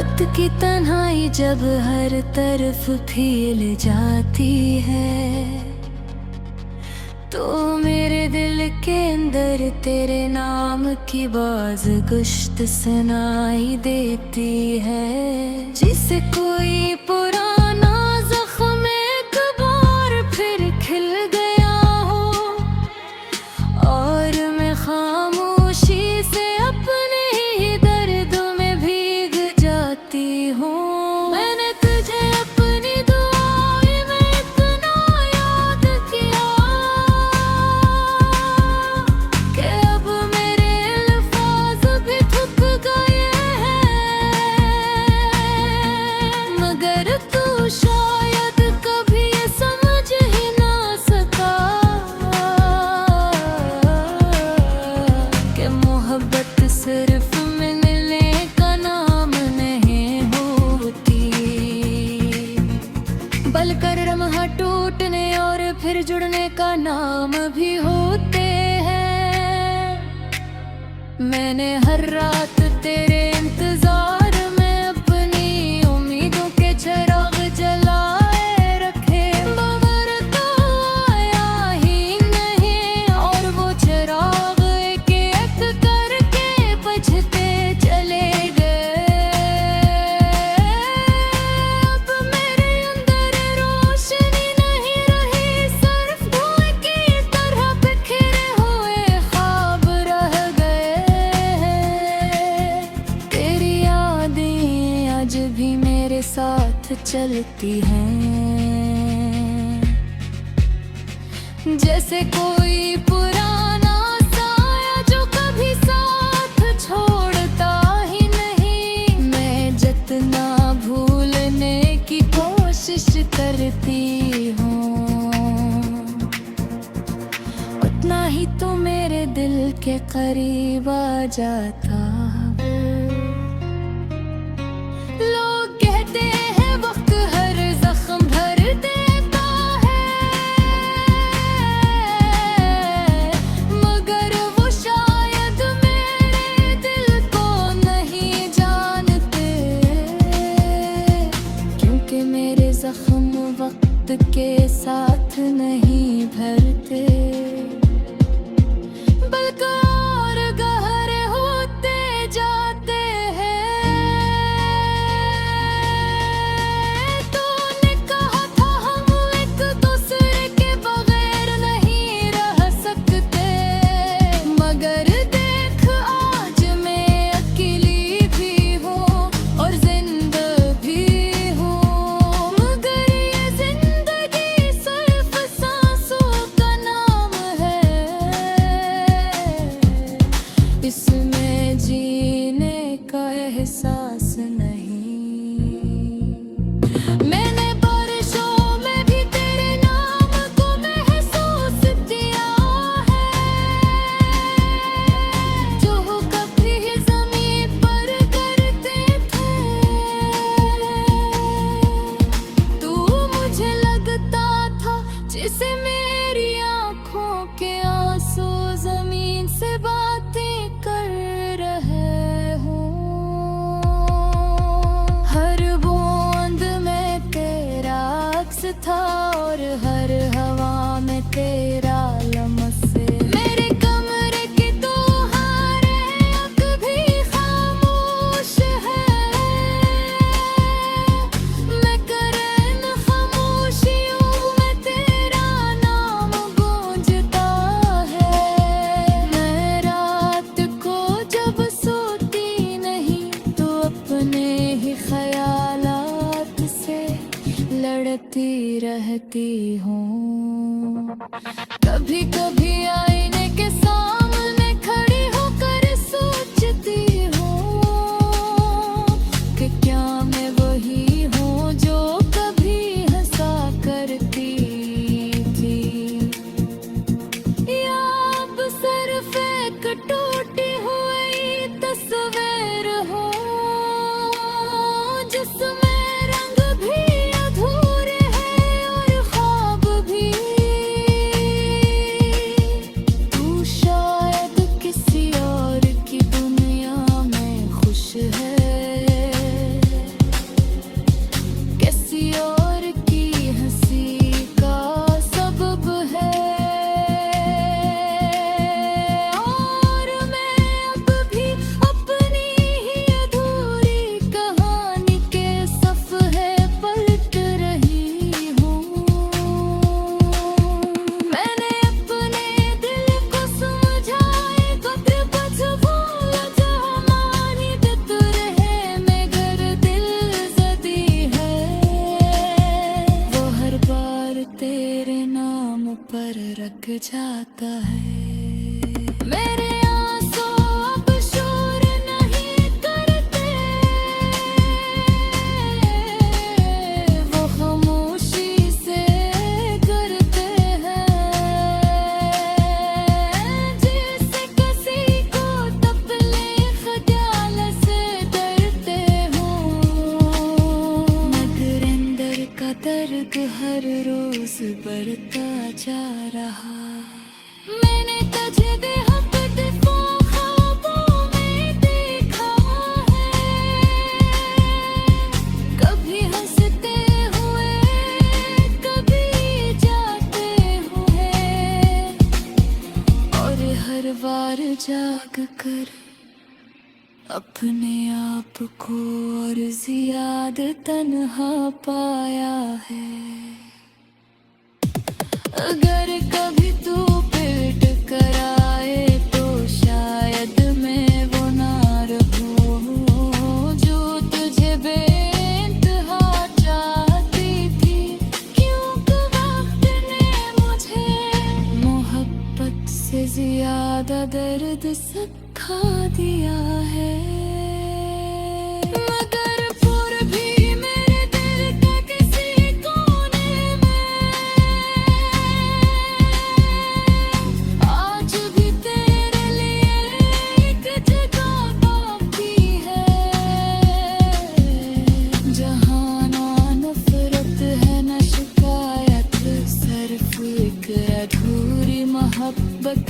रात की तन्हाई जब हर तरफ फैल जाती है, तो मेरे दिल के अंदर तेरे नाम की बाज गुश्त सुनाई देती है। जिसे कोई पुराना जख्म एक बार फिर खिल गया हो, और मैं खामोशी से अपने ही दर्द में भीग जाती हूँ। मैंने तुझे अपनी दुआओं में इतना याद किया कि अब मेरे अल्फाज भी थक गए हैं, मगर तू शायद कभी ये समझ ही ना सका कि मोहब्बत सिर्फ मिलने का नाम नहीं होती, बल्कि लम्हा टूटने और फिर जुड़ने का नाम भी होते हैं। मैंने हर रात तेरे इंतजार में अपनी उम्मीदों के चिराग जलाए रखे, मगर तू आया ही नहीं, और वो चिराग एक एक करके बुझते चले गए। अब मेरे अंदर रोशनी नहीं रही, सिर्फ धुएं की तरह बिखरे हुए ख्वाब रह गए हैं। तेरी यादें आज भी मेरे साथ चलती हैं, जैसे कोई पुराना साया जो कभी साथ छोड़ता ही नहीं। मैं जितना भूलने की कोशिश करती हूँ, उतना ही तो मेरे दिल के करीब आ जाता है। लोग कहते हैं वक्त हर जख्म भर देता है, मगर वो शायद मेरे दिल को नहीं जानते, क्योंकि मेरे जख्म वक्त के साथ नहीं भरते, बल्कि और गहरे होते जाते हैं। तूने कहा था हम एक दूसरे के बगैर नहीं रह सकते, मगर देख आज मैं अकेली भी हूँ और जिंदा भी हूँ, मगर ये जिंदगी सिर्फ सांसों का नाम है, इसमें जीने का एहसास नहीं। मैंने बारिशों में भी तेरे नाम को महसूस किया है, जो कभी ज़मीन पर करते थे। तू मुझे लगता था जिसे मेरी आँखों के आंसू जमीन से बातें कर रहे हो। हर बूंद में तेरा अक्स था और हर हवा में तेरा लम्स। मेरे कमरे की तो हारे अब भी खामोश है, मैं करन खामोशियों में तेरा नाम गूंजता है। मैं रात को जब सोती नहीं तो अपने ही ख्यालात से लड़ती रहती हूँ। कभी कभी आईने के सामने खड़ी होकर सोचती हूँ कि क्या मैं वही हूँ जो कभी हंसा करती थी, या अब सिर्फ एक टूटी हुई तस्वीर हो जिसमें रंग भी अधूरे हैं और ख्वाब भी। तू शायद जाता है। मेरे आंसू अब शोर नहीं करते, वो खामोशी से करते हैं। जैसे किसी को तकलीफ ख्याल से डरते हूँ, मगर अंदर का दर्द हर रोज बढ़ता जा रहा। मैंने तुझे बेहद ख्वाबों में देखा है, कभी हंसते हुए कभी जाते हुए, और हर बार जाग कर अपने आप को और ज्यादा तन्हा पाया है। अगर कभी तू पलट कर आए तो शायद मैं वो ना रहूं जो तुझे बेइंतहा चाहती थी, क्योंकि वक्त ने मुझे मोहब्बत से ज्यादा दर्द सिखा दिया है। मगर फिर भी मेरे दिल के किसी कोने में आज भी तेरे लिए एक जगह बाकी है, जहाँ ना नफरत है न शिकायत, सिर्फ एक अधूरी मोहब्बत